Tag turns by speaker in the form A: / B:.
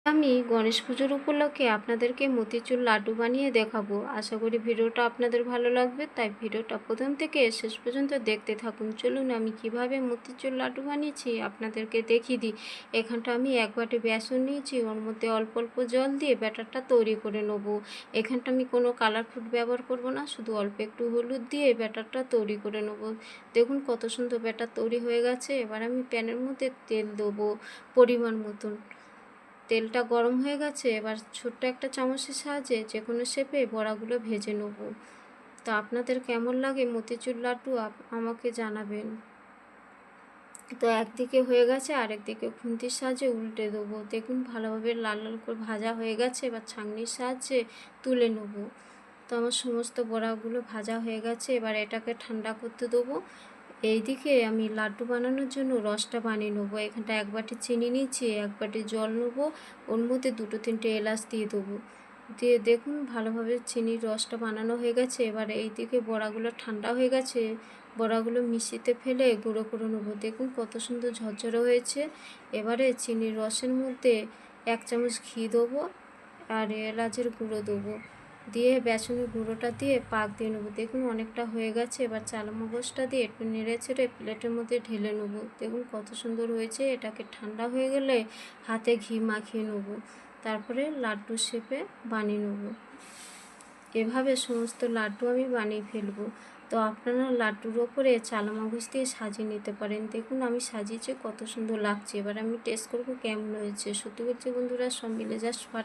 A: আমি গণেশ পুজোর উপলক্ষে আপনাদেরকে মতিচুর লাড্ডু বানিয়ে দেখাবো। আশা করি ভিডিওটা আপনাদের ভালো লাগবে, তাই ভিডিওটা প্রথম থেকে শেষ পর্যন্ত দেখতে থাকুন। চলুন আমি কিভাবে মতিচুর লাড্ডু বানিয়েছি আপনাদেরকে দেখিয়ে দিই। এখানটা আমি এক বাটি বেসন নিয়েছি, ওর মধ্যে অল্প অল্প জল দিয়ে ব্যাটারটা তৈরি করে নেব। এখানটা আমি কোনো কালার ফুড ব্যবহার করব না, শুধু অল্প একটু হলুদ দিয়ে ব্যাটারটা তৈরি করে নেব। দেখুন কত সুন্দর ব্যাটার তৈরি হয়ে গেছে। এবার আমি প্যানের মধ্যে তেল দেবো পরিমাণ মতন। তেলটা গরম হয়ে গেছে, এবার ছোট্ট একটা চামচের সাহায্যে যে কোনো শেপে বড়াগুলো ভেজে নেব। তো আপনাদের কেমন লাগে মতিচুর লাড্ডু আমাকে জানাবেন। তো একদিকে হয়ে গেছে, আরেকদিকে খুন্তির সাহায্যে উল্টে দেবো। দেখুন ভালোভাবে লাল লাল করে ভাজা হয়ে গেছে, এবার ছাঁকনির সাহায্যে তুলে নেব। তো আমার সমস্ত বড়াগুলো ভাজা হয়ে গেছে, এবার এটাকে ঠান্ডা করতে দেবো। এইদিকে আমি লাড্ডু বানানোর জন্য রসটা বানিয়ে নেবো। এখানটা এক বাটি চিনি নিচ্ছি, এক বাটি জল নেবো, ওর মধ্যে দুটো তিনটে এলাচ দিয়ে দেবো। দিয়ে দেখুন ভালোভাবে চিনির রসটা বানানো হয়ে গেছে। এবার এইদিকে বড়াগুলো ঠান্ডা হয়ে গেছে, বড়াগুলো মিক্সিতে ফেলে গুঁড়ো করে নেবো। দেখুন কত সুন্দর ঝরঝরে হয়েছে। এবারে চিনির রসের মধ্যে এক চামচ ঘি দেবো আর এলাচের গুঁড়ো দেবো, দিয়ে বেসনের গুঁড়োটা দিয়ে পাক দিয়ে নেবো। দেখুন অনেকটা হয়ে গেছে। এবার চাল মগজটা দিয়ে একটু নেড়ে ছেড়ে প্লেটের মধ্যে ঢেলে নেবো। দেখুন কত সুন্দর হয়েছে। এটাকে ঠান্ডা হয়ে গেলে হাতে ঘি মাখিয়ে নেবো, তারপরে লাড্ডু শেপে বানিয়ে নেবো। এভাবে সমস্ত লাড্ডু আমি বানিয়ে ফেলবো। তো আপনারা লাড্ডুর ওপরে চাল মগজ দিয়ে সাজিয়ে নিতে পারেন। দেখুন আমি সাজিয়েছি, কত সুন্দর লাগছে। এবার আমি টেস্ট করবো কেমন হয়েছে। সত্যি বলছি বন্ধুরা, সব মিলে জাস্ট ফাটা।